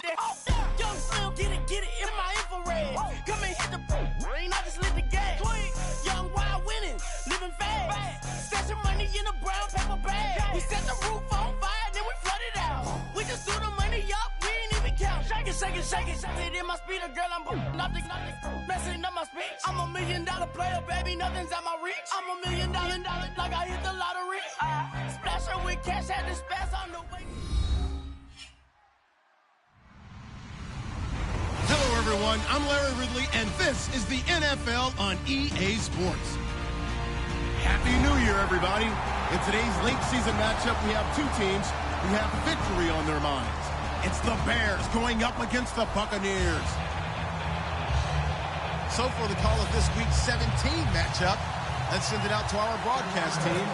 that. Young Slim, get it in my infrared. Come and hit the rain, I just lit the gas. Young wild winning, living fast. Stashing money in a brown paper bag. We set the roof on fire, then we flood it out. We just threw the money up, we ain't even count. Shake it, shake it, shake it. Shake it in my speeder, girl, I'm nothing, messing up my speech. I'm $1 million player, baby, nothing's out my reach. I'm $1 million, like I hit the lottery. Splash her with cash, had to spaz on the way. Hello, everyone. I'm Larry Ridley, and this is the NFL on EA Sports. Happy New Year, everybody. In today's late season matchup, we have two teams who have victory on their minds. It's the Bears going up against the Buccaneers. So for the call of this week's 17 matchup, let's send it out to our broadcast team,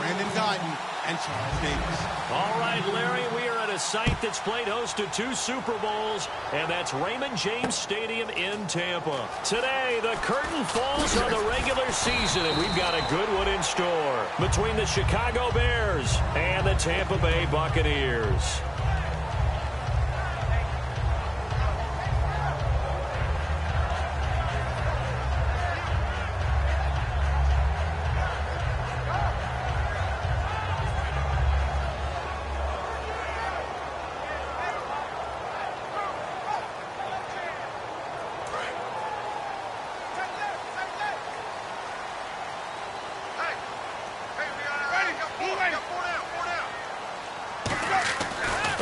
Brandon Guyton and Charles Davis. All right, Larry, we are at a site that's played host to 2 Super Bowls, and that's Raymond James Stadium in Tampa. Today, the curtain falls on the regular season, and we've got a good one in store between the Chicago Bears and the Tampa Bay Buccaneers.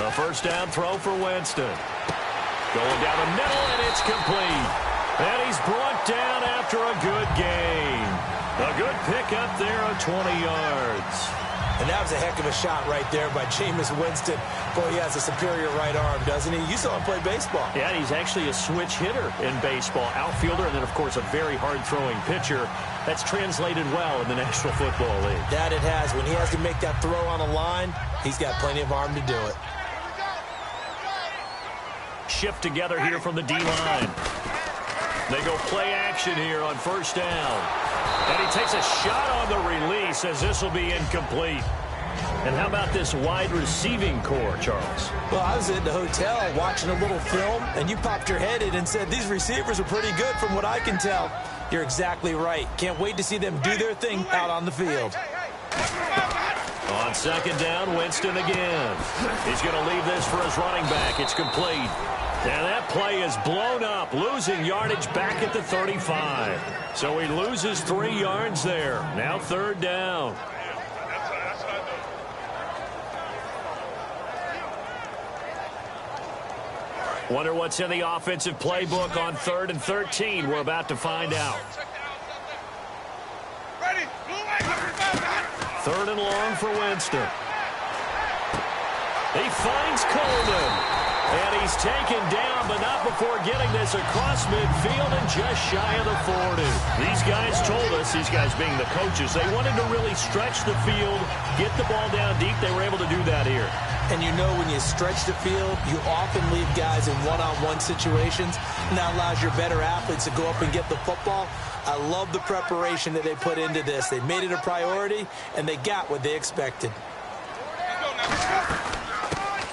A first down throw for Winston. Going down the middle, and it's complete. And he's brought down after a good gain. A good pickup there of 20 yards. And that was a heck of a shot right there by Jameis Winston. Boy, he has a superior right arm, doesn't he? You saw him play baseball. Yeah, he's actually a switch hitter in baseball. Outfielder, and then, of course, a very hard-throwing pitcher. That's translated well in the National Football League. That it has. When he has to make that throw on a line, he's got plenty of arm to do it. Shift together here from the D-line. They go play action here on first down. And he takes a shot on the release as this will be incomplete. And how about this wide receiving core, Charles? Well, I was at the hotel watching a little film, and you popped your head in and said, these receivers are pretty good from what I can tell. You're exactly right. Can't wait to see them do their thing out on the field. On second down, Winston again. He's going to leave this for his running back. It's complete. And that play is blown up, losing yardage back at the 35. So he loses 3 yards there. Now third down. Wonder what's in the offensive playbook on 3rd and 13. We're about to find out. 3rd and long for Winston. He finds Coleman. And he's taken down, but not before getting this across midfield and just shy of the 40. These guys told us, these guys being the coaches, they wanted to really stretch the field, get the ball down deep. They were able to do that here. And you know when you stretch the field, you often leave guys in one-on-one situations, and that allows your better athletes to go up and get the football. I love the preparation that they put into this. They made it a priority, and they got what they expected.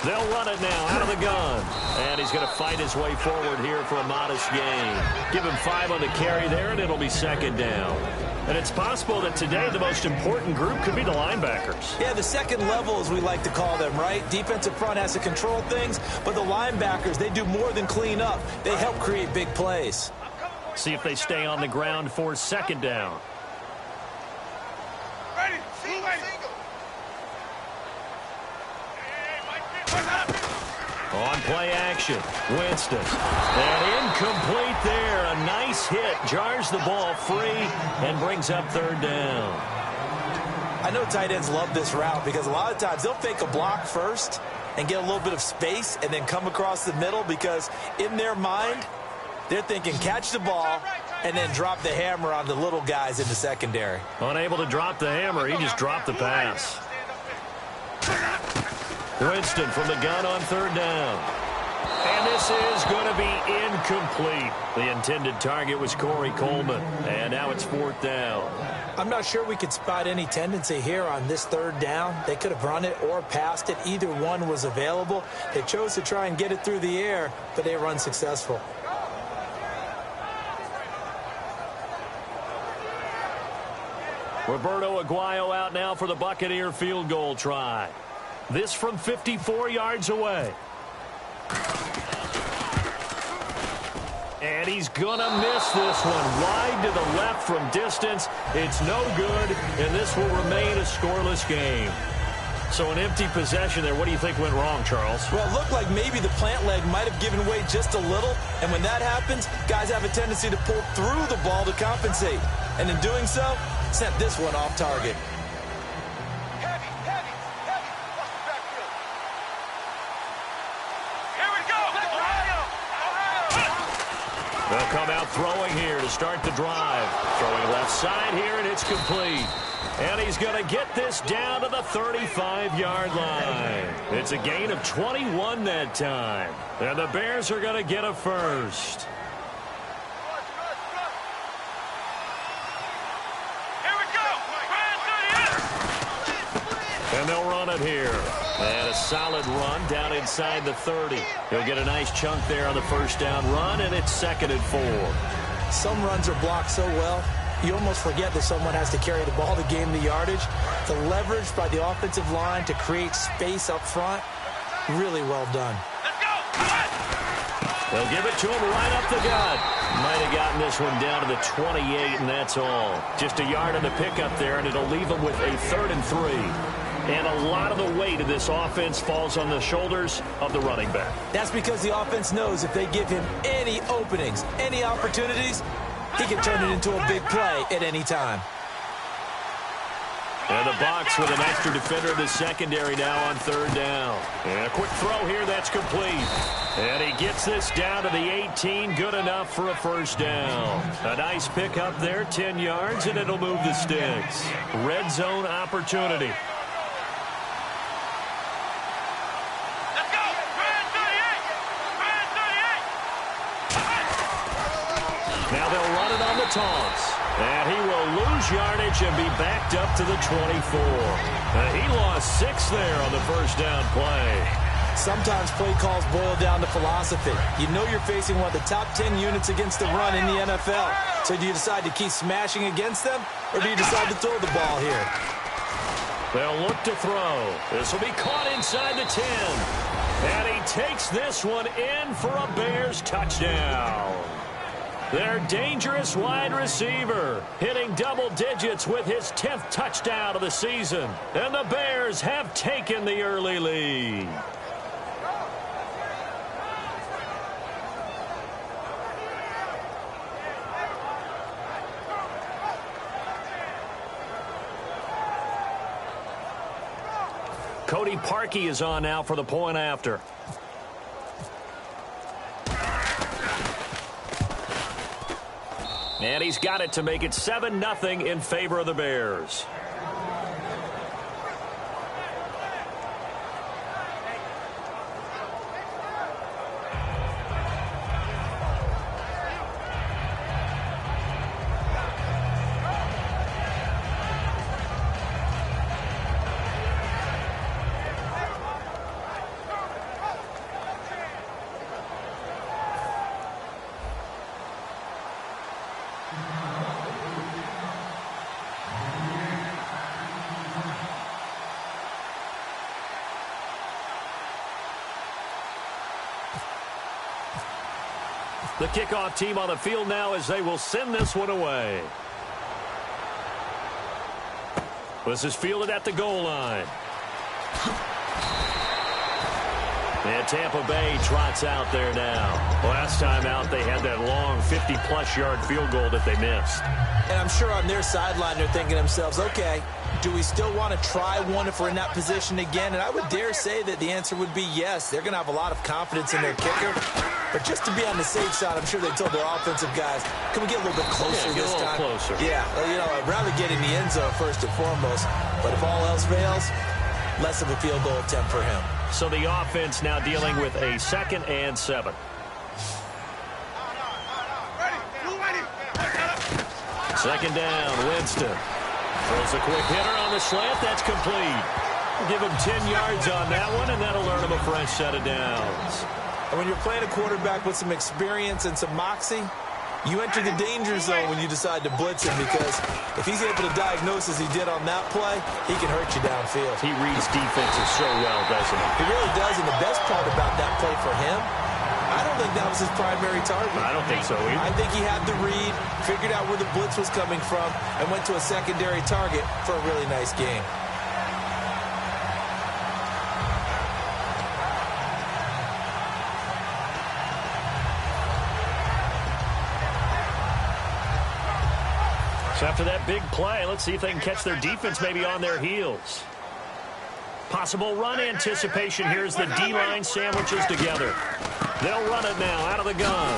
They'll run it now out of the gun. And he's going to fight his way forward here for a modest gain. Give him 5 on the carry there, and it'll be second down. And it's possible that today the most important group could be the linebackers. Yeah, the second level, as we like to call them, right? Defensive front has to control things, but the linebackers, they do more than clean up. They help create big plays. See if they stay on the ground for second down. On play action, Winston. And incomplete there. A nice hit. Jars the ball free and brings up third down. I know tight ends love this route because a lot of times they'll fake a block first and get a little bit of space and then come across the middle because in their mind, they're thinking catch the ball and then drop the hammer on the little guys in the secondary. Unable to drop the hammer, he just dropped the pass. Winston from the gun on third down. And this is going to be incomplete. The intended target was Corey Coleman. And now it's 4th down. I'm not sure we could spot any tendency here on this 3rd down. They could have run it or passed it. Either one was available. They chose to try and get it through the air, but they were unsuccessful. Roberto Aguayo out now for the Buccaneer field goal try. This from 54 yards away. And he's going to miss this one. Wide to the left from distance. It's no good, and this will remain a scoreless game. So an empty possession there. What do you think went wrong, Charles? Well, it looked like maybe the plant leg might have given way just a little. And when that happens, guys have a tendency to pull through the ball to compensate. And in doing so, sent this one off target. They'll come out throwing here to start the drive. Throwing left side here, and it's complete. And he's going to get this down to the 35-yard line. It's a gain of 21 that time. And the Bears are going to get a first. And they'll run it here. And a solid run down inside the 30. He'll get a nice chunk there on the first down run, and it's 2nd and 4. Some runs are blocked so well, you almost forget that someone has to carry the ball to gain the yardage. The leverage by the offensive line to create space up front, really well done. They'll give it to him right up the gut. Might have gotten this one down to the 28, and that's all. Just a yard on the pickup there, and it'll leave him with a 3rd and 3. And a lot of the weight of this offense falls on the shoulders of the running back. That's because the offense knows if they give him any openings, any opportunities, he can turn it into a big play at any time. And the Bucs with an extra defender in the secondary now on 3rd down. And a quick throw here, that's complete. And he gets this down to the 18, good enough for a first down. A nice pick up there, 10 yards, and it'll move the sticks. Red zone opportunity. Now they'll run it on the taunts. And he will lose yardage and be backed up to the 24. He lost 6 there on the first down play. Sometimes play calls boil down to philosophy. You know you're facing one of the top 10 units against the run in the NFL. So do you decide to keep smashing against them, or do you decide to throw the ball here? They'll look to throw. This will be caught inside the 10. And he takes this one in for a Bears touchdown. Their dangerous wide receiver hitting double digits with his 10th touchdown of the season. And the Bears have taken the early lead. Cody Parkey is on now for the point after. And he's got it to make it 7-0 in favor of the Bears. The kickoff team on the field now as they will send this one away. This is fielded at the goal line. And Tampa Bay trots out there now. Last time out, they had that long 50-plus yard field goal that they missed. And I'm sure on their sideline they're thinking to themselves, okay, do we still want to try one if we're in that position again? And I would dare say that the answer would be yes. They're going to have a lot of confidence in their kicker. But just to be on the safe side, I'm sure they told their offensive guys, can we get a little bit closer this time? Closer. Yeah, well, you know, I'd rather get in the end zone first and foremost. But if all else fails, less of a field goal attempt for him. So the offense now dealing with a 2nd and 7. Second down, Winston. Throws a quick hitter on the slant. That's complete. Give him 10 yards on that one, and that'll earn him a fresh set of downs. And when you're playing a quarterback with some experience and some moxie, you enter the danger zone when you decide to blitz him, because if he's able to diagnose as he did on that play, he can hurt you downfield. He reads defenses so well, doesn't he? He really does, and the best part about that play for him, I don't think that was his primary target. I don't think so either. I think he had the read, figured out where the blitz was coming from, and went to a secondary target for a really nice game. So after that big play, let's see if they can catch their defense maybe on their heels. Possible run anticipation here as the D-line sandwiches together. They'll run it now out of the gun.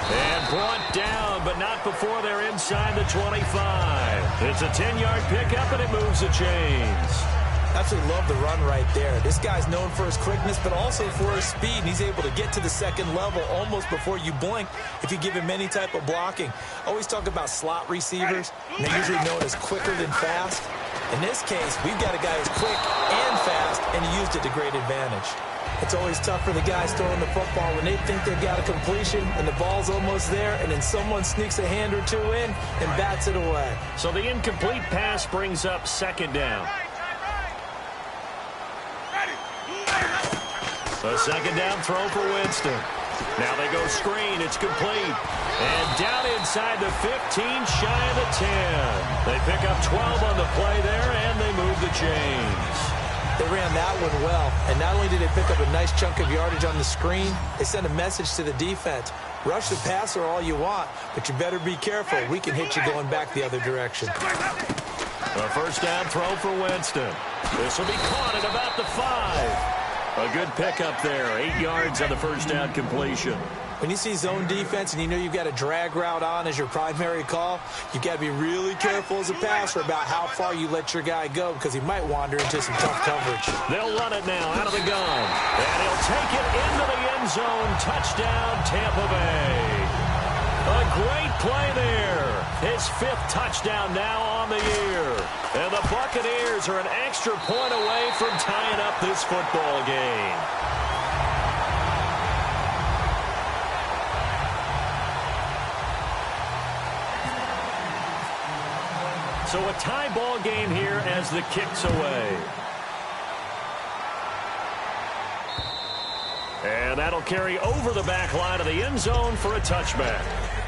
And brought down, but not before they're inside the 25. It's a 10-yard pickup, and it moves the chains. Absolutely love the run right there. This guy's known for his quickness, but also for his speed. And he's able to get to the second level almost before you blink if you give him any type of blocking. Always talk about slot receivers, and they're usually known as quicker than fast. In this case, we've got a guy who's quick and fast, and he used it to great advantage. It's always tough for the guys throwing the football when they think they've got a completion and the ball's almost there, and then someone sneaks a hand or two in and bats it away. So the incomplete pass brings up second down. A second down throw for Winston. Now they go screen. It's complete. And down inside the 15, shy of the 10. They pick up 12 on the play there, and they move the chains. They ran that one well, and not only did they pick up a nice chunk of yardage on the screen, they sent a message to the defense. Rush the passer all you want, but you better be careful. We can hit you going back the other direction. A first down throw for Winston. This will be caught at about the 5. A good pickup there. 8 yards on the first down completion. When you see zone defense and you know you've got a drag route on as your primary call, you've got to be really careful as a passer about how far you let your guy go, because he might wander into some tough coverage. They'll run it now out of the gun. And he'll take it into the end zone. Touchdown, Tampa Bay. A great play there. His 5th touchdown now on the year. And the Buccaneers are an extra point away from tying up this football game. So a tie ball game here as the kick's away. And that'll carry over the back line of the end zone for a touchback.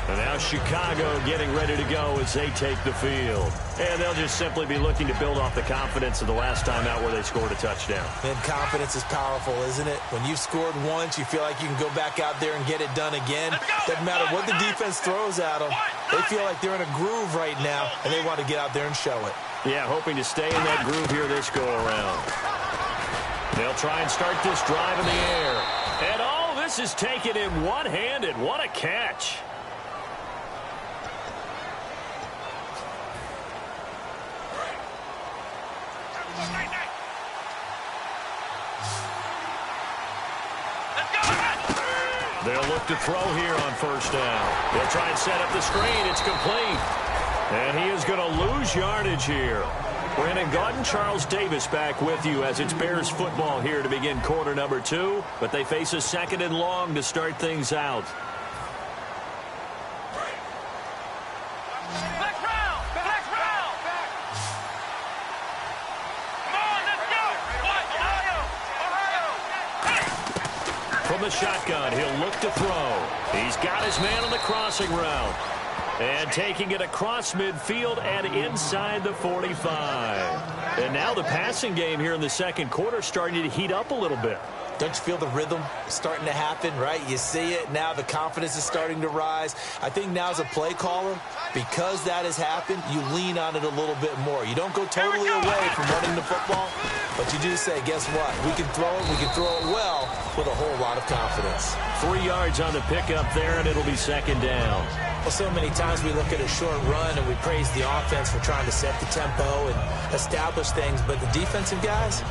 And now Chicago getting ready to go as they take the field. And they'll just simply be looking to build off the confidence of the last time out where they scored a touchdown. And confidence is powerful, isn't it? When you've scored once, you feel like you can go back out there and get it done again. Doesn't matter what the defense throws at them. They feel like they're in a groove right now, and they want to get out there and show it. Yeah, hoping to stay in that groove here this go-around. They'll try and start this drive in the air. And all this is taken in one-handed. What a catch. They'll look to throw here on first down. They'll try and set up the screen. It's complete. And he is going to lose yardage here. Brandon Gaudin, Charles Davis back with you as it's Bears football here to begin quarter number 2. But they face a 2nd and long to start things out. From the shotgun, he'll look to throw. He's got his man on the crossing route. And taking it across midfield and inside the 45. And now the passing game here in the second quarter starting to heat up a little bit. Don't you feel the rhythm starting to happen, right? You see it now. The confidence is starting to rise. I think now as a play caller, because that has happened, you lean on it a little bit more. You don't go totally away from running the football, but you do say, guess what? We can throw it. We can throw it well with a whole lot of confidence. 3 yards on the pickup there, and it'll be second down. Well, so many times we look at a short run and we praise the offense for trying to set the tempo and establish things, but the defensive guys,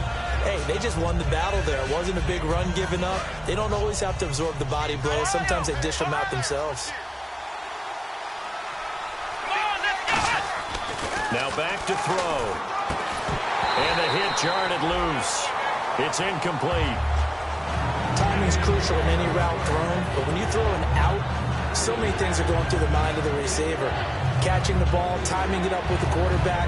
hey, they just won the battle there. It wasn't a big run given up. They don't always have to absorb the body blows. Sometimes they dish them out themselves. Now back to throw. And the hit jarred it loose. It's incomplete. Timing's crucial in any route thrown, but when you throw an out, so many things are going through the mind of the receiver. Catching the ball, timing it up with the quarterback.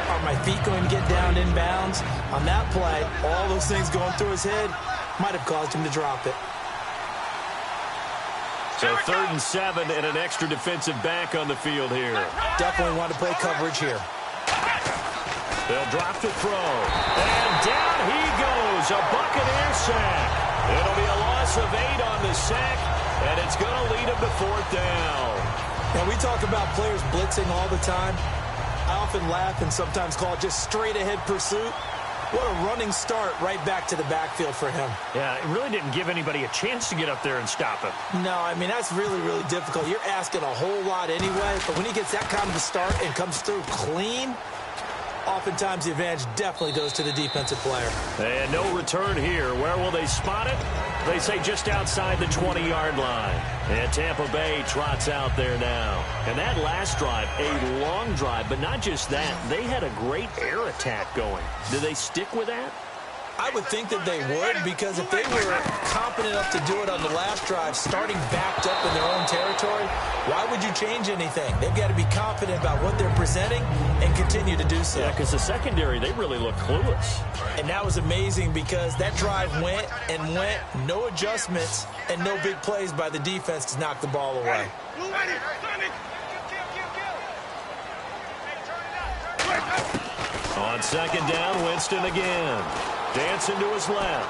Are my feet going to get down inbounds? On that play, all those things going through his head might have caused him to drop it. So 3rd and 7 and an extra defensive back on the field here. Definitely want to play coverage here. They'll drop to throw. And down he goes. A Buccaneer sack. It'll be a loss of 8 on the sack, and it's going to lead him to 4th down. And we talk about players blitzing all the time. I often laugh and sometimes call it just straight-ahead pursuit. What a running start right back to the backfield for him. Yeah, it really didn't give anybody a chance to get up there and stop him. No, I mean, that's really, really difficult. You're asking a whole lot anyway, but when he gets that kind of a start and comes through clean, oftentimes the advantage definitely goes to the defensive player. And no return here. Where will they spot it? They say just outside the 20-yard line. And Tampa Bay trots out there now. And that last drive, a long drive, but not just that. They had a great air attack going. Do they stick with that? I would think that they would, because if they were confident enough to do it on the last drive, starting backed up in their own territory, why would you change anything? They've got to be confident about what they're presenting and continue to do so. Yeah, because the secondary, they really look clueless. And that was amazing because that drive went and went, no adjustments, and no big plays by the defense to knock the ball away. On 2nd down, Winston again. Dancing to his left.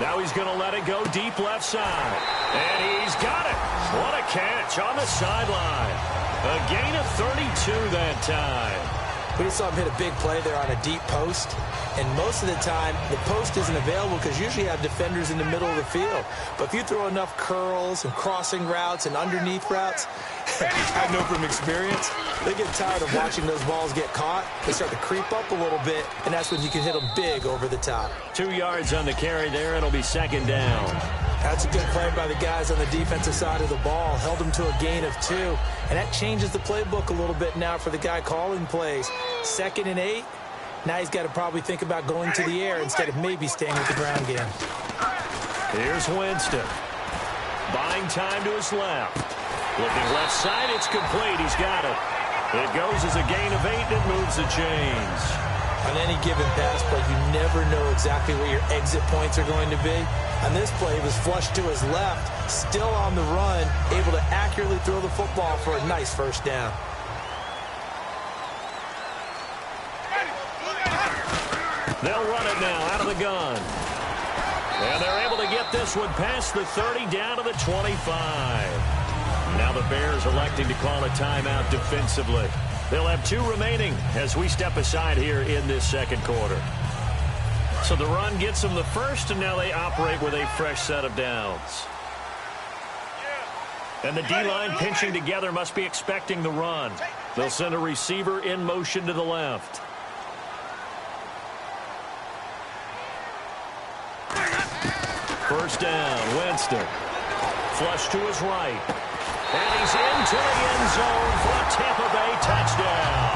Now he's going to let it go deep left side. And he's got it. What a catch on the sideline. A gain of 32 that time. We just saw him hit a big play there on a deep post. And most of the time, the post isn't available because usually you have defenders in the middle of the field. But if you throw enough curls and crossing routes and underneath routes, I know from experience, they get tired of watching those balls get caught. They start to creep up a little bit, and that's when you can hit them big over the top. 2 yards on the carry there. It'll be 2nd down. That's a good play by the guys on the defensive side of the ball. Held them to a gain of 2. And that changes the playbook a little bit now for the guy calling plays. 2nd and 8. Now he's got to probably think about going to the air instead of maybe staying with the ground game. Here's Winston. Buying time to his left. Looking left side, it's complete. He's got it. It goes as a gain of 8, and it moves the chains. On any given pass play, you never know exactly where your exit points are going to be. On this play, he was flushed to his left, still on the run, able to accurately throw the football for a nice 1st down. They'll run it now out of the gun. And they're able to get this one past the 30 down to the 25. Now the Bears electing to call a timeout defensively. They'll have 2 remaining as we step aside here in this 2nd quarter. So the run gets them the first, and now they operate with a fresh set of downs. And the D-line pinching together must be expecting the run. They'll send a receiver in motion to the left. First down, Winston. Flush to his right. And he's into the end zone for a Tampa Bay touchdown.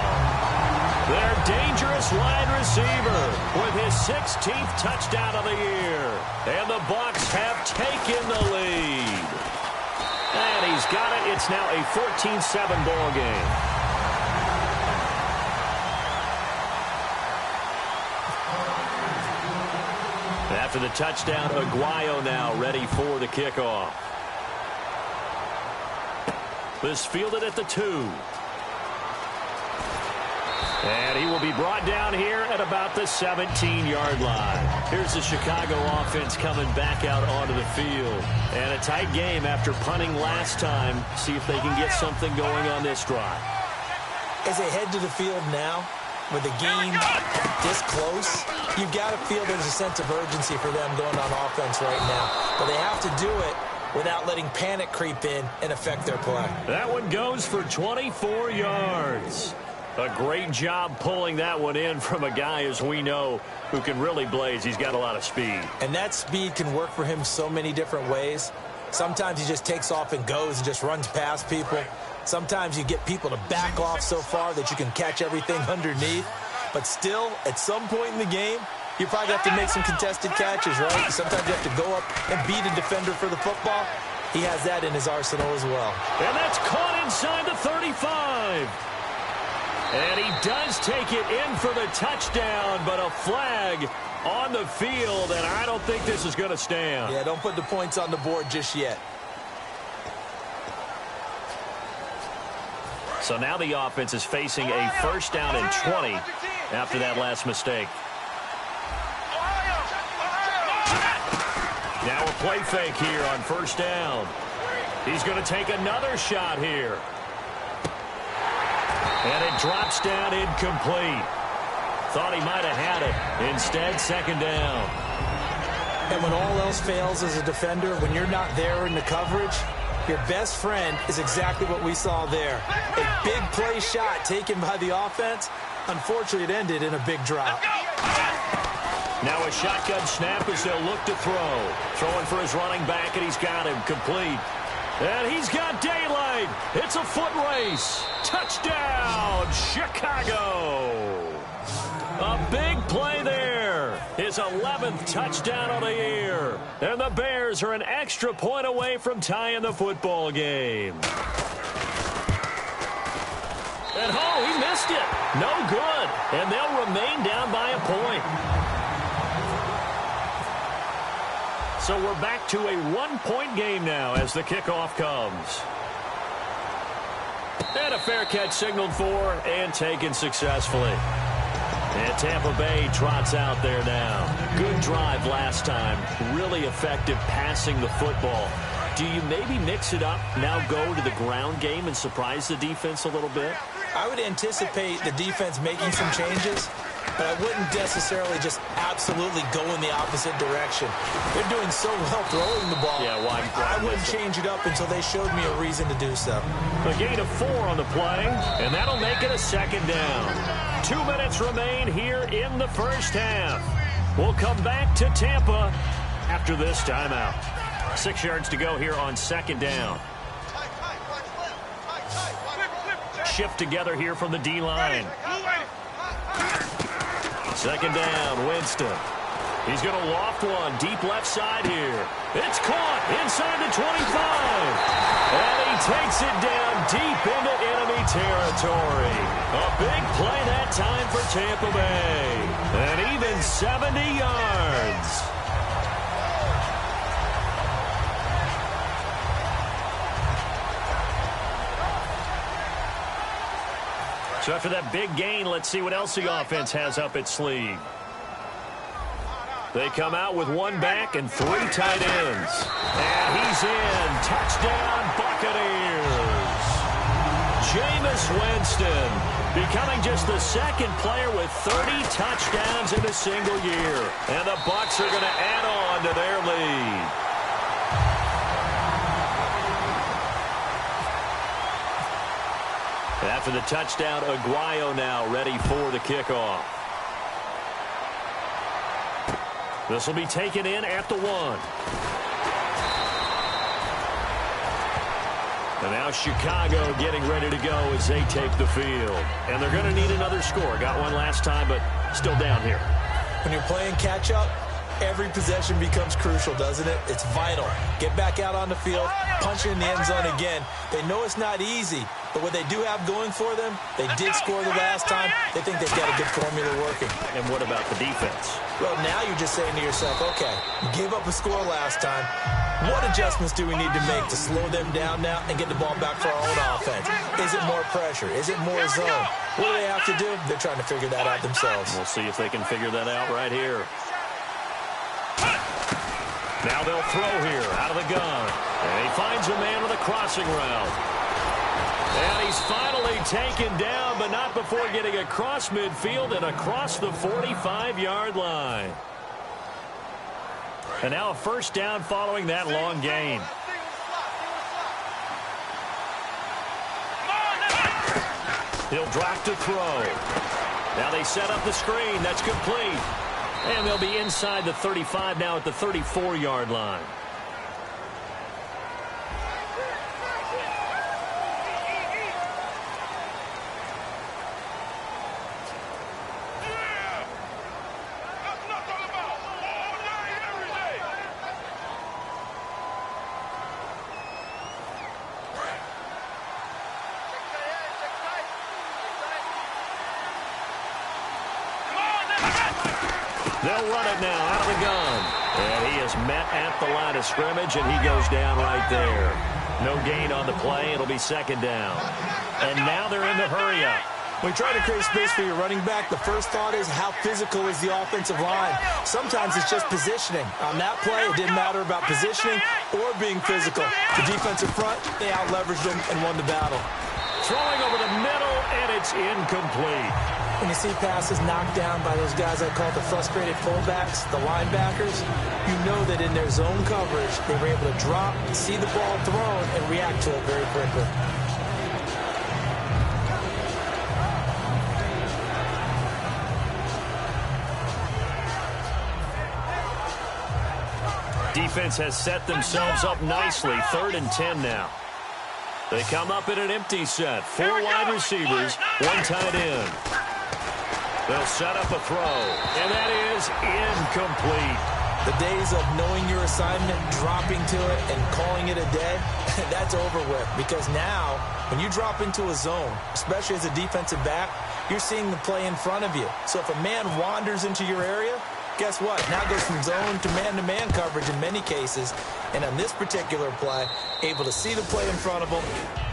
Their dangerous wide receiver with his 16th touchdown of the year. And the Bucs have taken the lead. And he's got it. It's now a 14-7 ball game. After the touchdown, Aguayo now ready for the kickoff. This fielded at the 2. And he will be brought down here at about the 17-yard line. Here's the Chicago offense coming back out onto the field. And a tight game after punting last time. See if they can get something going on this drive. As they head to the field now, with the game this close, you've got to feel there's a sense of urgency for them going on offense right now. But they have to do it without letting panic creep in and affect their play. That one goes for 24 yards. A great job pulling that one in from a guy, as we know, who can really blaze. He's got a lot of speed. And that speed can work for him so many different ways. Sometimes he just takes off and goes and just runs past people. Sometimes you get people to back off so far that you can catch everything underneath. But still, at some point in the game, you probably have to make some contested catches, right? Sometimes you have to go up and beat a defender for the football. He has that in his arsenal as well. And that's caught inside the 35. And he does take it in for the touchdown, but a flag on the field, and I don't think this is going to stand. Yeah, don't put the points on the board just yet. So now the offense is facing a first down and 20 after that last mistake. Now a play fake here on first down. He's going to take another shot here. And it drops down incomplete. Thought he might have had it. Instead, second down. And when all else fails as a defender, when you're not there in the coverage, your best friend is exactly what we saw there. A big play shot taken by the offense. Unfortunately, it ended in a big drop. Now a shotgun snap as they'll look to throw. Throwing for his running back, and he's got him complete. And he's got daylight. It's a foot race. Touchdown, Chicago. A big play there. His 11th touchdown of the year. And the Bears are an extra point away from tying the football game. And he missed it. No good. And they'll remain down by a point. So we're back to a one-point game now as the kickoff comes. And a fair catch signaled for and taken successfully. And Tampa Bay trots out there now. Good drive last time. Really effective passing the football. Do you maybe mix it up, now go to the ground game and surprise the defense a little bit? I would anticipate the defense making some changes, but I wouldn't necessarily just absolutely go in the opposite direction. They're doing so well throwing the ball. Yeah, why I wouldn't change it up until they showed me a reason to do so. A gain of 4 on the play, and that'll make it a second down. 2 minutes remain here in the first half. We'll come back to Tampa after this timeout. 6 yards to go here on second down. Shift together here from the D-line. Second down, Winston. He's going to loft one deep left side here. It's caught inside the 25. And he takes it down deep into enemy territory. A big play that time for Tampa Bay. And even 70 yards. So after that big gain, let's see what else the offense has up its sleeve. They come out with one back and 3 tight ends. And he's in. Touchdown, Buccaneers. Jameis Winston becoming just the second player with 30 touchdowns in a single year. And the Bucs are going to add on to their lead. After the touchdown, Aguayo now ready for the kickoff. This will be taken in at the 1. And now Chicago getting ready to go as they take the field. And they're going to need another score. Got one last time, but still down here. When you're playing catch-up, every possession becomes crucial, doesn't it? It's vital. Get back out on the field, punch it in the end zone again. They know it's not easy, but what they do have going for them, they did score the last time. They think they've got a good formula working. And what about the defense? Well, now you're just saying to yourself, okay, you gave up a score last time. What adjustments do we need to make to slow them down now and get the ball back for our own offense? Is it more pressure? Is it more zone? What do they have to do? They're trying to figure that out themselves. We'll see if they can figure that out right here. Now they'll throw here out of the gun. And he finds a man with a crossing route. And he's finally taken down, but not before getting across midfield and across the 45-yard line. And now a first down following that long gain. He'll drop to throw. Now they set up the screen. That's complete. And they'll be inside the 35 now at the 34-yard line. They'll run it now out of the gun. And he is met at the line of scrimmage, and he goes down right there. No gain on the play. It'll be second down. And now they're in the hurry-up. When you try to create space for your running back, the first thought is how physical is the offensive line. Sometimes it's just positioning. On that play, it didn't matter about positioning or being physical. The defensive front, they out-leveraged them and won the battle. Throwing over the middle, and it's incomplete. When you see passes knocked down by those guys I call the frustrated fullbacks, the linebackers, you know that in their zone coverage, they were able to drop, see the ball thrown, and react to it very quickly. Defense has set themselves up nicely. 3rd and 10 now. They come up in an empty set. 4 wide receivers, 1 tight end. They'll set up a throw, and that is incomplete. The days of knowing your assignment, dropping to it, and calling it a day, that's over with. Because now, when you drop into a zone, especially as a defensive back, you're seeing the play in front of you. So if a man wanders into your area, guess what? Now it goes from zone to man-to-man coverage in many cases. And on this particular play, able to see the play in front of him,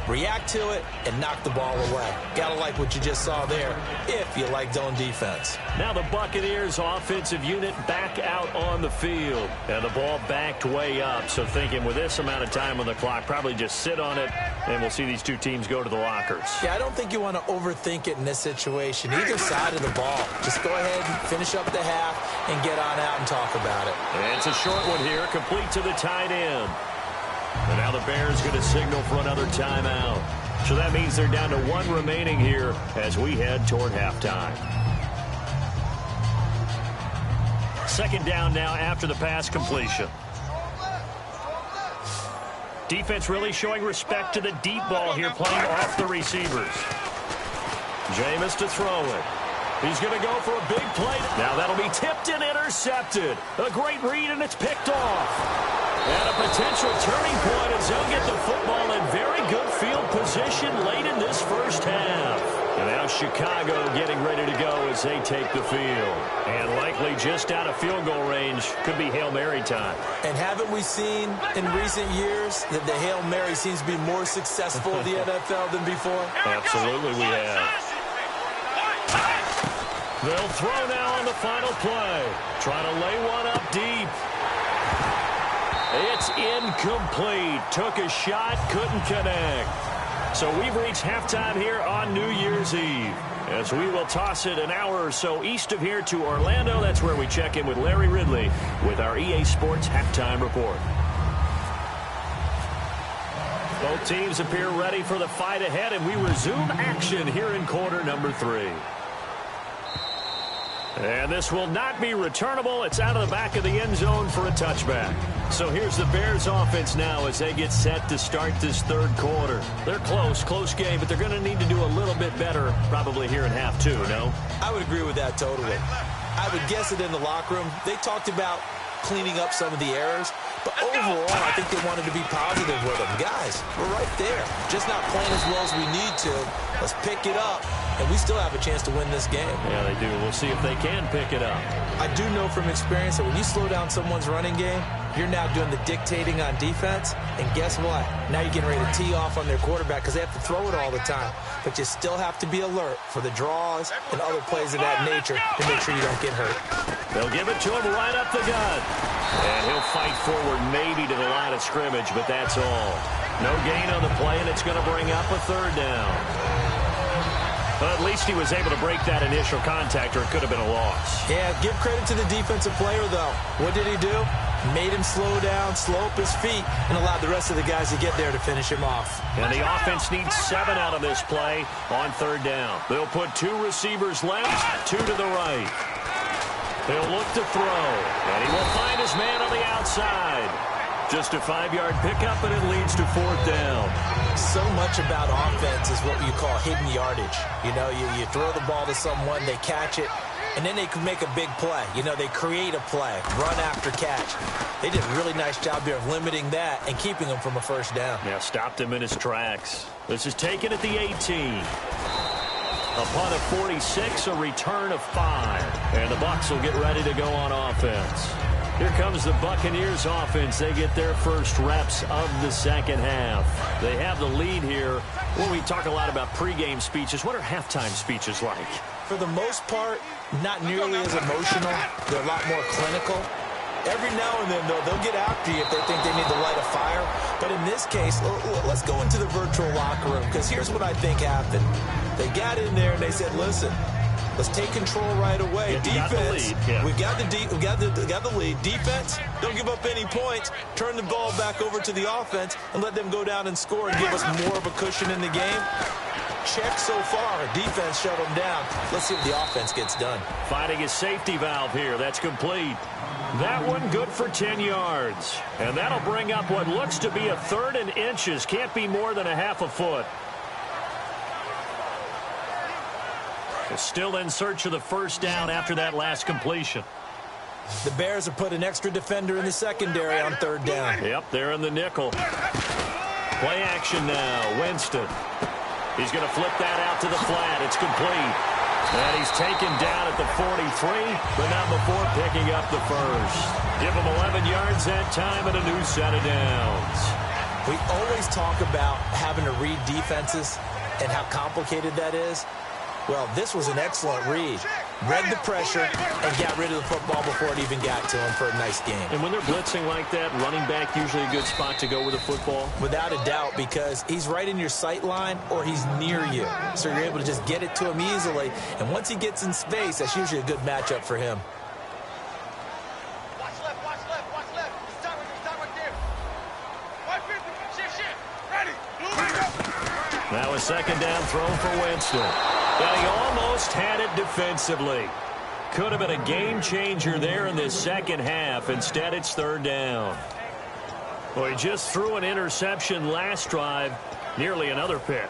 react to it, and knock the ball away. Gotta like what you just saw there, if you like zone defense. Now the Buccaneers offensive unit back out on the field. And the ball backed way up. So thinking with this amount of time on the clock, probably just sit on it, and we'll see these two teams go to the lockers. Yeah, I don't think you want to overthink it in this situation. Either side of the ball. Just go ahead and finish up the half and get on out and talk about it. And it's a short one here, complete to the tight end. And now the Bears going to signal for another timeout. So that means they're down to 1 remaining here as we head toward halftime. 2nd down now after the pass completion. Defense really showing respect to the deep ball here, playing off the receivers. Jameis to throw it. He's going to go for a big play. Now that'll be tipped and intercepted. A great read, and it's picked off. And a potential turning point as they'll get the football in very good field position late in this first half. And now Chicago getting ready to go as they take the field. And likely just out of field goal range. Could be Hail Mary time. And haven't we seen in recent years that the Hail Mary seems to be more successful in the NFL than before? Absolutely we have. They'll throw now on the final play. Trying to lay one up deep. It's incomplete. Took a shot, couldn't connect. So we've reached halftime here on New Year's Eve. As we will toss it an hour or so east of here to Orlando. That's where we check in with Larry Ridley with our EA Sports Halftime Report. Both teams appear ready for the fight ahead, and we resume action here in quarter number 3. And this will not be returnable. It's out of the back of the end zone for a touchback. So here's the Bears offense now as they get set to start this 3rd quarter. They're close game, but they're going to need to do a little bit better probably here in half 2, no? I would agree with that totally. I would guess it in the locker room. They talked about cleaning up some of the errors, but overall, I think they wanted to be positive with them. Guys, we're right there. Just not playing as well as we need to. Let's pick it up, and we still have a chance to win this game. Yeah, they do. We'll see if they can pick it up. I do know from experience that when you slow down someone's running game, you're now doing the dictating on defense, and guess what? Now you're getting ready to tee off on their quarterback because they have to throw it all the time. But you still have to be alert for the draws and other plays of that nature to make sure you don't get hurt. They'll give it to him right up the gut. And he'll fight forward maybe to the line of scrimmage, but that's all. No gain on the play, and it's going to bring up a 3rd down. But at least he was able to break that initial contact, or it could have been a loss. Yeah, give credit to the defensive player, though. What did he do? made him slow down, slow up his feet, and allowed the rest of the guys to get there to finish him off. And the offense needs 7 out of this play on 3rd down. They'll put 2 receivers left, 2 to the right. He'll look to throw, and he will find his man on the outside. Just a 5-yard pickup, and it leads to 4th down. So much about offense is what you call hidden yardage. You know, you throw the ball to someone, they catch it, and then they can make a big play. You know, they create a play, run after catch. They did a really nice job here of limiting that and keeping him from a 1st down. Yeah, stopped him in his tracks. This is taken at the 18. Upon a 46, a return of 5. And the Bucs will get ready to go on offense. Here comes the Buccaneers offense. They get their first reps of the 2nd half. They have the lead here. When we talk a lot about pregame speeches, what are halftime speeches like? For the most part, not nearly as emotional. They're a lot more clinical. Every now and then, though, they'll get after you if they think they need to light a fire. But in this case, let's go into the virtual locker room, because here's what I think happened. They got in there and they said, listen, let's take control right away. Defense, we got the lead. Defense, don't give up any points. Turn the ball back over to the offense and let them go down and score and give us more of a cushion in the game. Check so far. Defense shut them down. Let's see what the offense gets done. Finding his safety valve here. That's complete. That one good for 10 yards. And that'll bring up what looks to be a 3rd and inches. Can't be more than a half a foot. They're still in search of the 1st down after that last completion. The Bears have put an extra defender in the secondary on 3rd down. Yep, they're in the nickel. Play action now. Winston. He's going to flip that out to the flat. It's complete. And he's taken down at the 43, but not before picking up the 1st. Give him 11 yards that time and a new set of downs. We always talk about having to read defenses and how complicated that is. Well, this was an excellent read. Read the pressure and got rid of the football before it even got to him for a nice game. And when they're blitzing like that, running back usually a good spot to go with the football? Without a doubt, because he's right in your sight line or he's near you. So you're able to just get it to him easily. And once he gets in space, that's usually a good matchup for him. Watch left, watch left, watch left. Stop right there. 550, shit. Ready. Now a 2nd down throw for Winston. And he almost had it defensively. Could have been a game changer there in this 2nd half. Instead, it's 3rd down. Well, he just threw an interception last drive. Nearly another pick.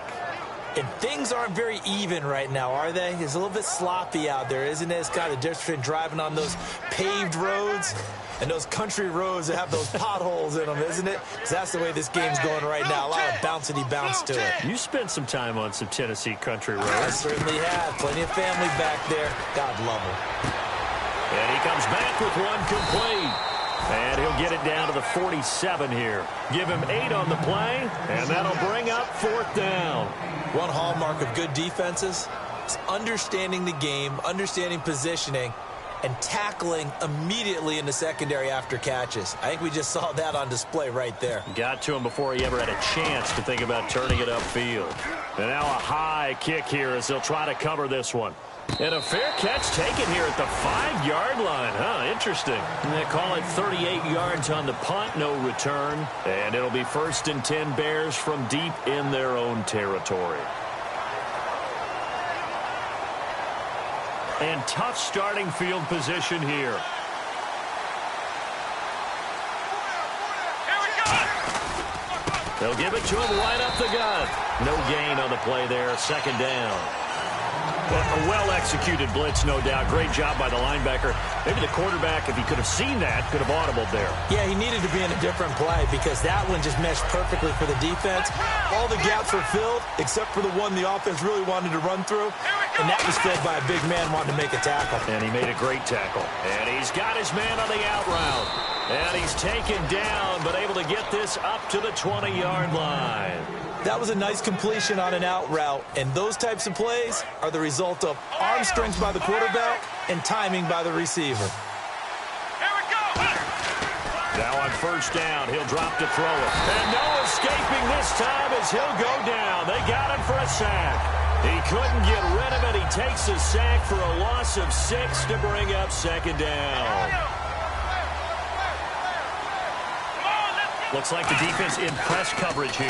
And things aren't very even right now, are they? It's a little bit sloppy out there, isn't it? It's kind of difference between driving on those paved roads and those country roads that have those potholes in them, isn't it? Because that's the way this game's going right now. A lot of bouncy bounce to it. You spent some time on some Tennessee country roads. I certainly have. Plenty of family back there. God love them. And he comes back with one complete. And he'll get it down to the 47 here. Give him 8 on the play, and that'll bring up 4th down. One hallmark of good defenses is understanding the game, understanding positioning, and tackling immediately in the secondary after catches. I think we just saw that on display right there. Got to him before he ever had a chance to think about turning it upfield. And now a high kick here as they'll try to cover this one. And a fair catch taken here at the 5-yard line. Huh, interesting. And they call it 38 yards on the punt, no return. And it'll be 1st and 10 Bears from deep in their own territory. And tough starting field position here. They'll give it to him right up the gut. No gain on the play there, 2nd down. A well-executed blitz, no doubt. Great job by the linebacker. Maybe the quarterback, if he could have seen that, could have audibled there. Yeah, he needed to be in a different play because that one just meshed perfectly for the defense. All the gaps were filled except for the one the offense really wanted to run through, and that was fed by a big man wanting to make a tackle. And he made a great tackle. And he's got his man on the out route. And he's taken down, but able to get this up to the 20-yard line. That was a nice completion on an out route, and those types of plays are the result of arm strength by the quarterback and timing by the receiver. Here we go. Now on 1st down, he'll drop to throw it. And no escaping this time as he'll go down. They got him for a sack. He couldn't get rid of it. He takes a sack for a loss of 6 to bring up 2nd down. Looks like the defense in press coverage here.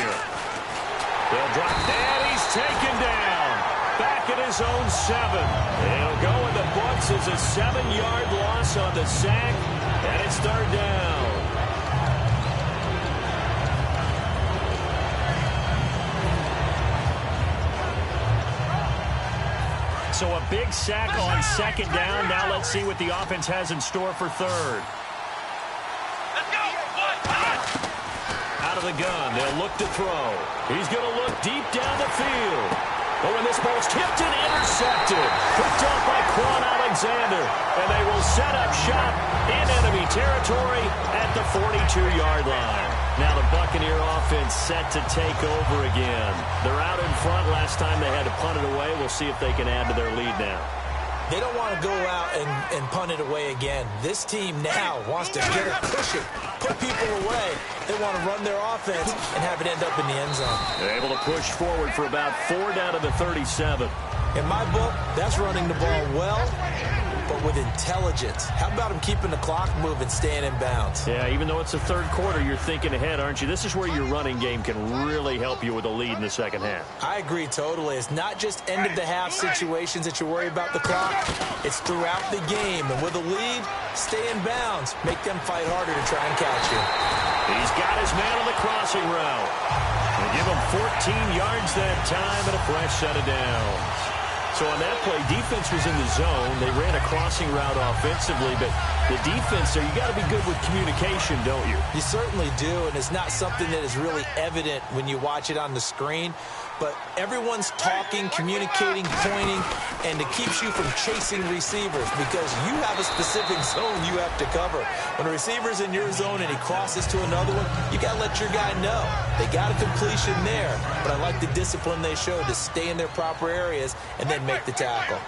They'll drop, and he's taken down. Back at his own 7. It'll go in the books as a 7-yard loss on the sack, and it's 3rd down. So a big sack on 2nd down. Now let's see what the offense has in store for 3rd. Out of the gun, they'll look to throw. He's going to look deep down the field. Oh, and this ball's tipped and intercepted. Picked off by Quan Alexander. And they will set up shop in enemy territory at the 42-yard line. Now the Buccaneer offense set to take over again. They're out in front. Last time they had to punt it away. We'll see if they can add to their lead now. They don't want to go out and punt it away again. This team now wants to get it, push it, put people away. They want to run their offense and have it end up in the end zone. They're able to push forward for about 4 down to the 37. In my book, that's running the ball well, but with intelligence. How about him keeping the clock moving, staying in bounds? Yeah, even though it's the 3rd quarter, you're thinking ahead, aren't you? This is where your running game can really help you with a lead in the 2nd half. I agree totally. It's not just end-of-the-half situations that you worry about the clock. It's throughout the game. And with a lead, stay in bounds. Make them fight harder to try and catch you. He's got his man on the crossing route. They give him 14 yards that time and a fresh set of downs. So on that play, defense was in the zone. They ran a crossing route offensively, but the defense there, you got to be good with communication, don't you? You certainly do, and it's not something that is really evident when you watch it on the screen. But everyone's talking, communicating, pointing, and it keeps you from chasing receivers because you have a specific zone you have to cover. When a receiver's in your zone and he crosses to another one, you got to let your guy know. They got a completion there, but I like the discipline they showed to stay in their proper areas and then make the tackle.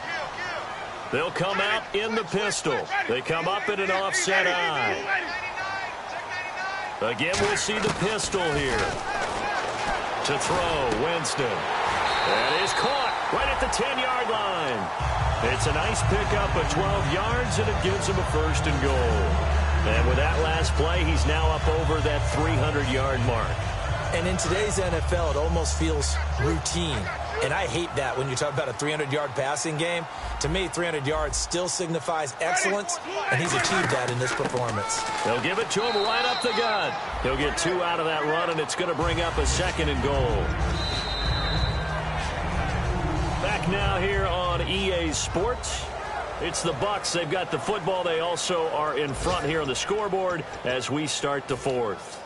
They'll come out in the pistol. They come up in an offset eye. Again, we'll see the pistol here. To throw, Winston. That is caught right at the 10-yard line. It's a nice pickup of 12 yards, and it gives him a 1st and goal. And with that last play, he's now up over that 300-yard mark. And in today's NFL, it almost feels routine. And I hate that when you talk about a 300-yard passing game. To me, 300 yards still signifies excellence, and he's achieved that in this performance. They'll give it to him right up the gut. He'll get 2 out of that run, and it's going to bring up a 2nd and goal. Back now here on EA Sports. It's the Bucs. They've got the football. They also are in front here on the scoreboard as we start the 4th.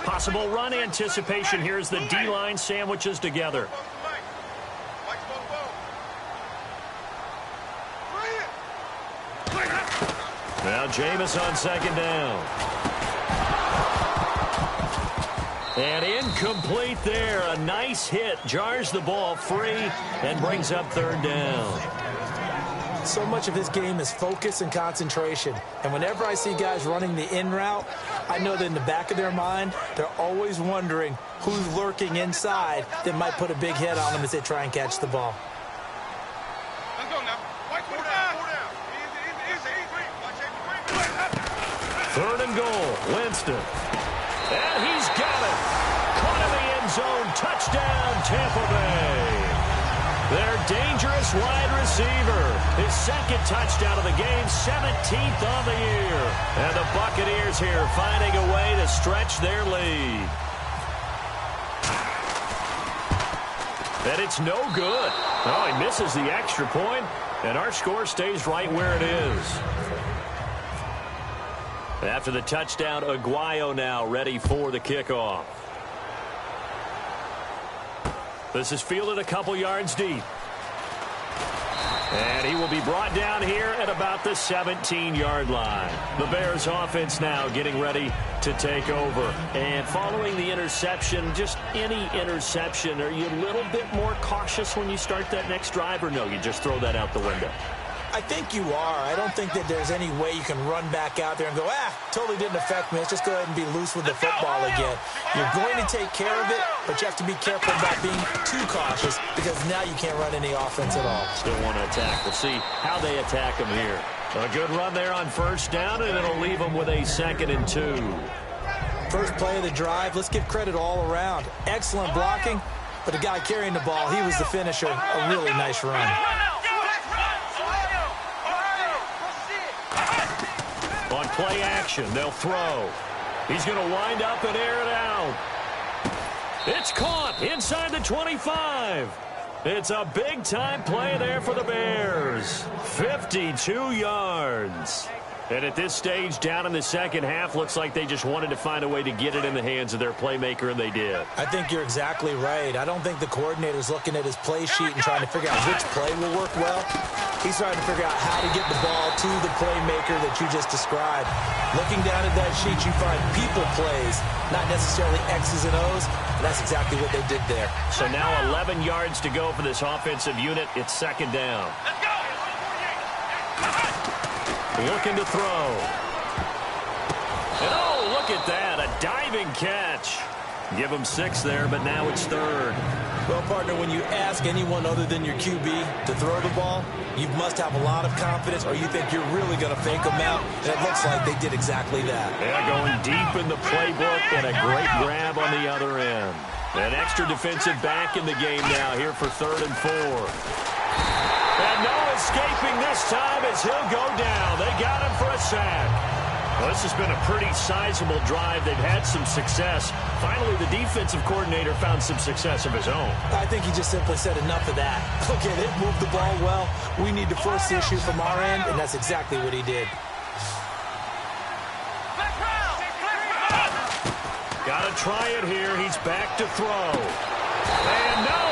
Possible run anticipation. Here's the D-line sandwiches together. Now Jameis on 2nd down. And incomplete there. A nice hit. Jars the ball free and brings up 3rd down. So much of this game is focus and concentration. And whenever I see guys running the in route, I know that in the back of their mind, they're always wondering who's lurking inside that might put a big hit on them as they try and catch the ball. Let's go now. Watch 4 down. 3rd and goal. Winston. And he's got it. Caught in the end zone. Touchdown, Tampa Bay. Their dangerous wide receiver. His 2nd touchdown of the game, 17th on the year. And the Buccaneers here finding a way to stretch their lead. And it's no good. Oh, he misses the extra point, and our score stays right where it is. After the touchdown, Aguayo now ready for the kickoff. This is fielded a couple yards deep. And he will be brought down here at about the 17-yard line. The Bears offense now getting ready to take over. And following the interception, just any interception, are you a little bit more cautious when you start that next drive, or no, you just throw that out the window? I think you are. I don't think that there's any way you can run back out there and go, totally didn't affect me. Let's just go ahead and be loose with the football again. You're going to take care of it, but you have to be careful about being too cautious because now you can't run any offense at all. Still want to attack. We'll see how they attack him here. A good run there on first down, and it'll leave them with a 2nd and 2. First play of the drive, let's give credit all around. Excellent blocking, but the guy carrying the ball, he was the finisher. A really nice run. On play action, they'll throw. He's going to wind up and air it out. It's caught inside the 25. It's a big-time play there for the Bears. 52 yards. And at this stage, down in the second half, looks like they just wanted to find a way to get it in the hands of their playmaker, and they did. I think you're exactly right. I don't think the coordinator's looking at his play sheet and trying to figure out which play will work well. He's trying to figure out how to get the ball to the playmaker that you just described. Looking down at that sheet, you find people plays, not necessarily X's and O's, and that's exactly what they did there. So now 11 yards to go for this offensive unit. It's 2nd down. Let's go. Looking to throw. And oh, look at that, a diving catch. Give him 6 there, but now it's 3rd. Well, partner, when you ask anyone other than your QB to throw the ball, you must have a lot of confidence or you think you're really going to fake them out, and it looks like they did exactly that. Yeah, going deep in the playbook and a great grab on the other end. An extra defensive back in the game now here for 3rd and 4. And no escaping this time as he'll go down. They got him for a sack. Well, this has been a pretty sizable drive. They've had some success. Finally, the defensive coordinator found some success of his own. I think he just simply said enough of that. Okay, they've moved the ball well. We need to force the issue from our end, and that's exactly what he did. Got to try it here. He's back to throw. And no,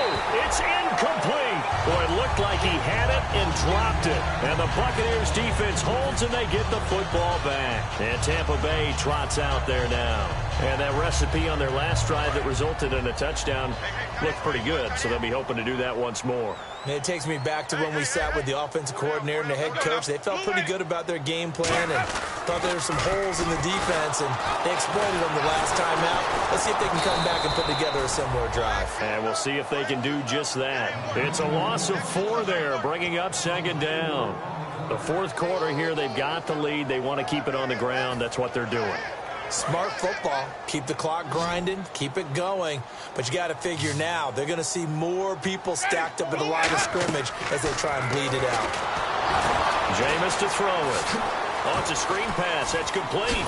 it's incomplete. Boy, it looked like he had it and dropped it. And the Buccaneers defense holds and they get the football back. And Tampa Bay trots out there now. And that recipe on their last drive that resulted in a touchdown looked pretty good. So they'll be hoping to do that once more. And it takes me back to when we sat with the offensive coordinator and the head coach. They felt pretty good about their game plan and thought there were some holes in the defense, and they exploited them the last time out. Let's see if they can come back and put together a similar drive. And we'll see if they can do just that. It's a loss of 4 there, bringing up 2nd down. The 4th quarter here, they've got the lead. They want to keep it on the ground. That's what they're doing. Smart football. Keep the clock grinding. Keep it going. But you got to figure now, they're going to see more people stacked up at the line of scrimmage as they try and bleed it out. Jameis to throw it. Oh, it's a screen pass. That's complete.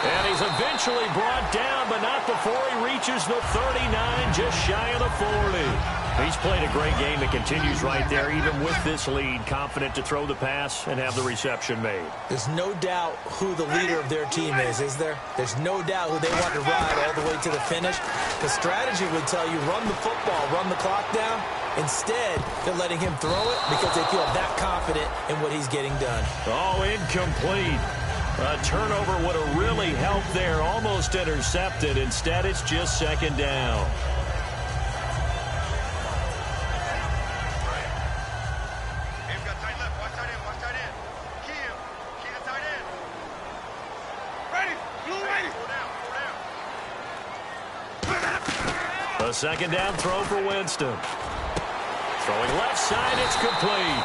And he's eventually brought down, but not before he reaches the 39, just shy of the 40. He's played a great game that continues right there, even with this lead, confident to throw the pass and have the reception made. There's no doubt who the leader of their team is there? There's no doubt who they want to ride all the way to the finish. The strategy would tell you run the football, run the clock down. Instead, they're letting him throw it because they feel that confident in what he's getting done. Oh, incomplete. A turnover would have really helped there, almost intercepted. Instead, it's just 2nd down. A 2nd down throw for Winston. Throwing left side, it's complete.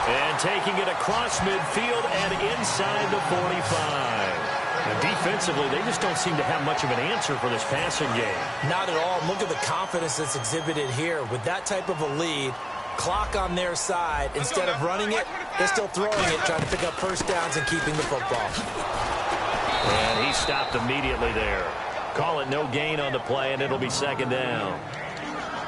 And taking it across midfield and inside the 45. And defensively, they just don't seem to have much of an answer for this passing game. Not at all. Look at the confidence that's exhibited here. With that type of a lead, clock on their side, instead of running it, they're still throwing it, trying to pick up first downs and keeping the football. And he stopped immediately there. Call it no gain on the play, and it'll be 2nd down.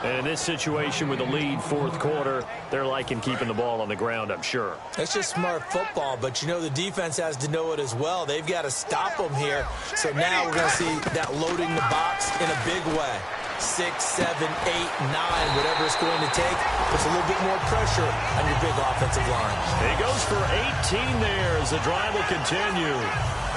And in this situation with the lead, 4th quarter, they're liking keeping the ball on the ground, I'm sure. That's just smart football, but you know the defense has to know it as well. They've got to stop them here. So now we're going to see that loading the box in a big way. 6, 7, 8, 9, whatever it's going to take, puts a little bit more pressure on your big offensive line. He goes for 18 there as the drive will continue.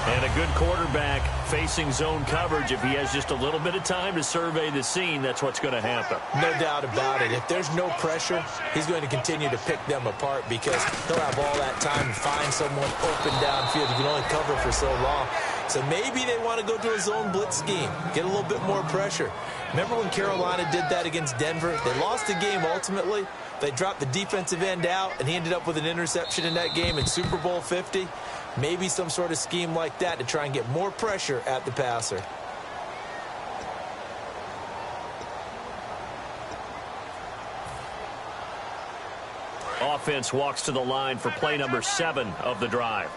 And a good quarterback facing zone coverage, if he has just a little bit of time to survey the scene, that's what's going to happen. No doubt about it. If there's no pressure, he's going to continue to pick them apart because he'll have all that time to find someone open downfield. You can only cover for so long. So maybe they want to go to a zone blitz scheme, get a little bit more pressure. Remember when Carolina did that against Denver? They lost the game ultimately. They dropped the defensive end out, and he ended up with an interception in that game in Super Bowl 50. Maybe some sort of scheme like that to try and get more pressure at the passer. Offense walks to the line for play number 7 of the drive.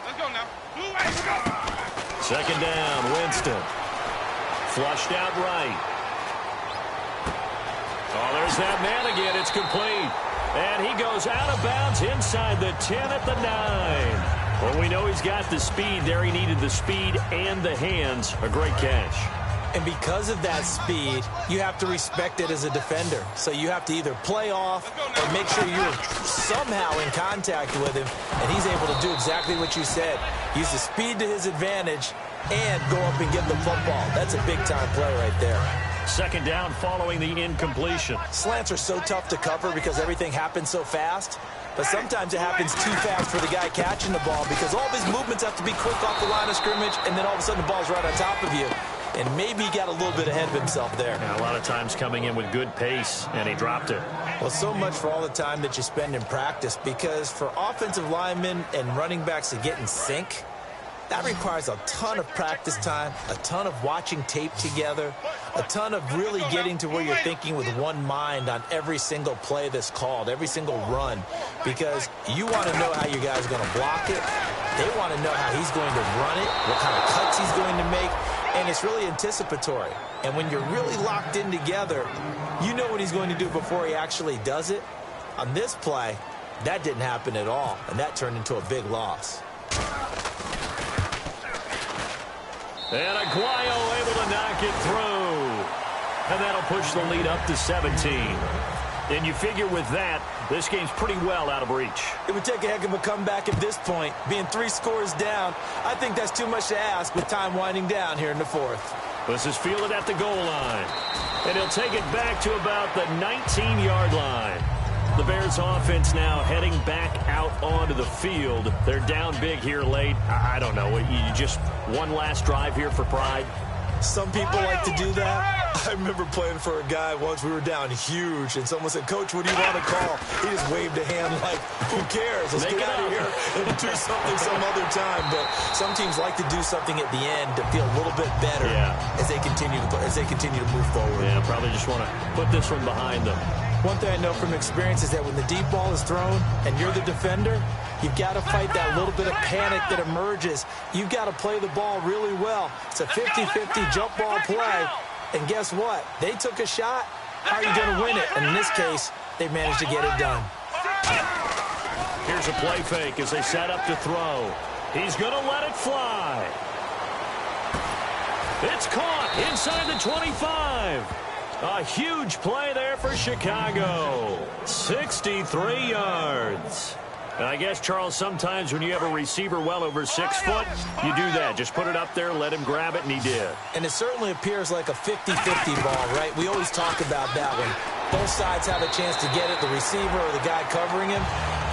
Let's go now. Second down, Winston. Flushed out right. Oh, there's that man again. It's complete. And he goes out of bounds inside the 10 at the 9. Well, we know he's got the speed there. He needed the speed and the hands. A great catch. And because of that speed, you have to respect it as a defender. So you have to either play off or make sure you're somehow in contact with him. And he's able to do exactly what you said. Use the speed to his advantage and go up and get the football. That's a big-time play right there. Second down following the incompletion. Slants are so tough to cover because everything happens so fast. But sometimes it happens too fast for the guy catching the ball because all of his movements have to be quick off the line of scrimmage, and then all of a sudden the ball's right on top of you. And maybe he got a little bit ahead of himself there. Yeah, a lot of times coming in with good pace, and he dropped it. Well, so much for all the time that you spend in practice, because for offensive linemen and running backs to get in sync, that requires a ton of practice time, a ton of watching tape together, a ton of really getting to where you're thinking with one mind on every single play that's called, every single run, because you want to know how your guy's going to block it. They want to know how he's going to run it, what kind of cuts he's going to make, and it's really anticipatory. And when you're really locked in together, you know what he's going to do before he actually does it. On this play, that didn't happen at all, and that turned into a big loss. And Aguayo able to knock it through. And that'll push the lead up to 17. And you figure with that, this game's pretty well out of reach. It would take a heck of a comeback at this point. Being 3 scores down, I think that's too much to ask with time winding down here in the 4th. This is fielded at the goal line. And he'll take it back to about the 19-yard line. The Bears offense now heading back out onto the field. They're down big here late. I don't know. You just one last drive here for pride? Some people like to do that. I remember playing for a guy once. We were down huge, and someone said, "Coach, what do you want to call?" He just waved a hand like, who cares? Let's get out of here and do something some other time. But some teams like to do something at the end to feel a little bit better as they continue to move forward. Yeah, probably just want to put this one behind them. One thing I know from experience is that when the deep ball is thrown and you're the defender, you've got to fight that little bit of panic that emerges. You've got to play the ball really well. It's a 50-50 jump ball play. And guess what? They took a shot. How are you going to win it? And in this case, they managed to get it done. Here's a play fake as they set up to throw. He's going to let it fly. It's caught inside the 25. A huge play there for Chicago. 63 yards. And I guess, Charles, sometimes when you have a receiver well over 6 foot, you do that. Just put it up there, let him grab it, and he did. And it certainly appears like a 50-50 ball, right? We always talk about that one. Both sides have a chance to get it, the receiver or the guy covering him.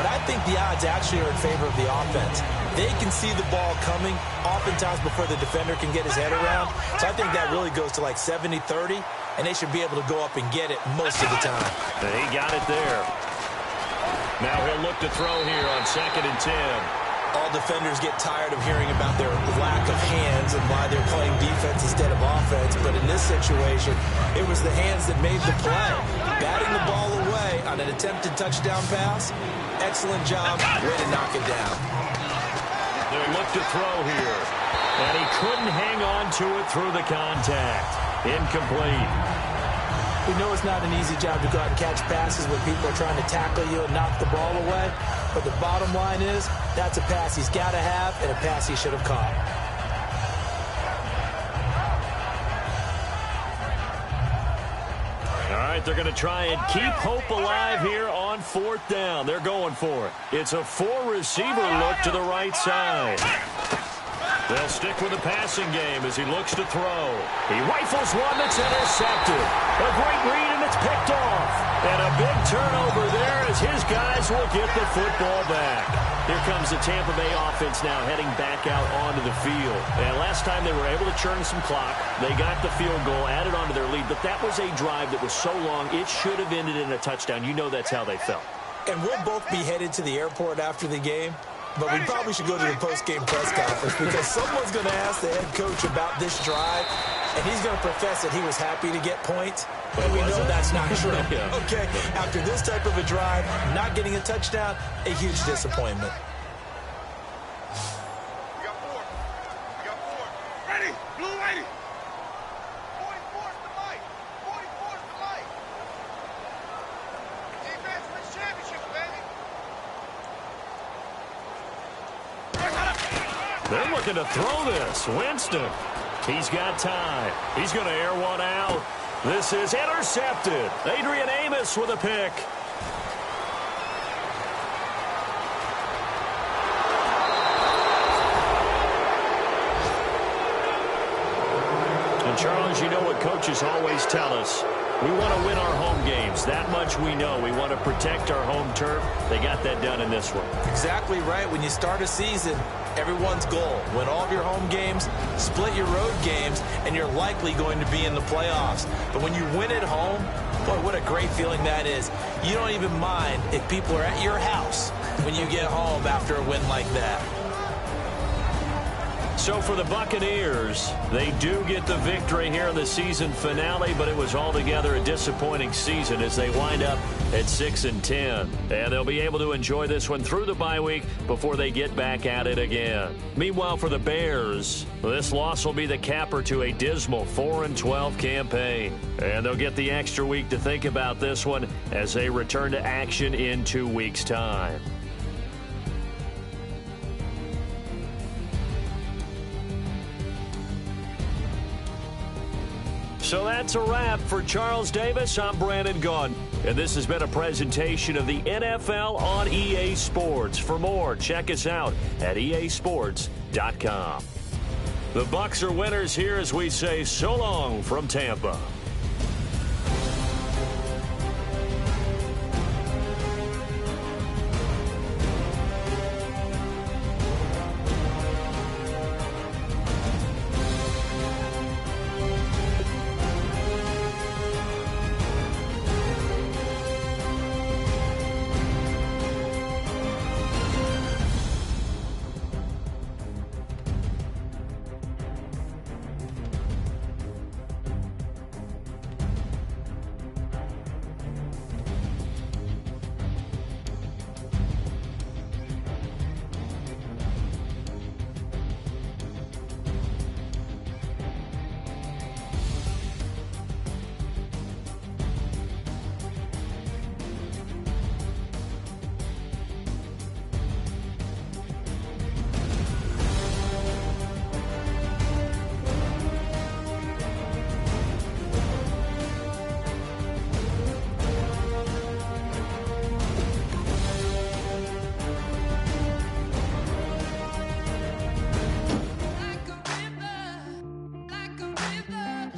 But I think the odds actually are in favor of the offense. They can see the ball coming oftentimes before the defender can get his head around. So I think that really goes to like 70-30, and they should be able to go up and get it most of the time. And he got it there. Now he'll look to throw here on 2nd and 10. All defenders get tired of hearing about their lack of hands and why they're playing defense instead of offense. But in this situation, it was the hands that made the play. Batting the ball away on an attempted touchdown pass. Excellent job. Way to knock it down. They'll look to throw here. And he couldn't hang on to it through the contact. Incomplete. We know it's not an easy job to go out and catch passes when people are trying to tackle you and knock the ball away. But the bottom line is, that's a pass he's got to have and a pass he should have caught. All right, they're going to try and keep hope alive here on 4th down. They're going for it. It's a 4-receiver look to the right side. They'll stick with the passing game as he looks to throw. He rifles one that's intercepted. A great read, and it's picked off. And a big turnover there as his guys will get the football back. Here comes the Tampa Bay offense now heading back out onto the field. And last time they were able to churn some clock. They got the field goal, added onto their lead. But that was a drive that was so long, it should have ended in a touchdown. You know that's how they felt. And we'll both be headed to the airport after the game. But we probably should go to the post-game press conference because someone's going to ask the head coach about this drive, and he's going to profess that he was happy to get points. And we know that's not true. Yeah. Okay, after this type of a drive, not getting a touchdown, a huge disappointment. We got 4. We got 4. Ready? Blue lady. 44's the light. 44's the light. Defense wins championships, baby. They're looking to throw this. Winston. He's got time. He's going to air one out. This is intercepted. Adrian Amos with a pick. And Charles, you know what coaches always tell us. We want to win our home games. That much we know. We want to protect our home turf. They got that done in this one. Exactly right. When you start a season, everyone's goal, win all of your home games, split your road games, and you're likely going to be in the playoffs. But when you win at home, boy, what a great feeling that is. You don't even mind if people are at your house when you get home after a win like that. So for the Buccaneers, they do get the victory here in the season finale, but it was altogether a disappointing season as they wind up at 6-10. And they'll be able to enjoy this one through the bye week before they get back at it again. Meanwhile, for the Bears, this loss will be the capper to a dismal 4-12 campaign. And they'll get the extra week to think about this one as they return to action in 2 weeks' time. So that's a wrap. For Charles Davis, I'm Brandon Gaudin. And this has been a presentation of the NFL on EA Sports. For more, check us out at easports.com. The Bucs are winners here as we say so long from Tampa. Like a river,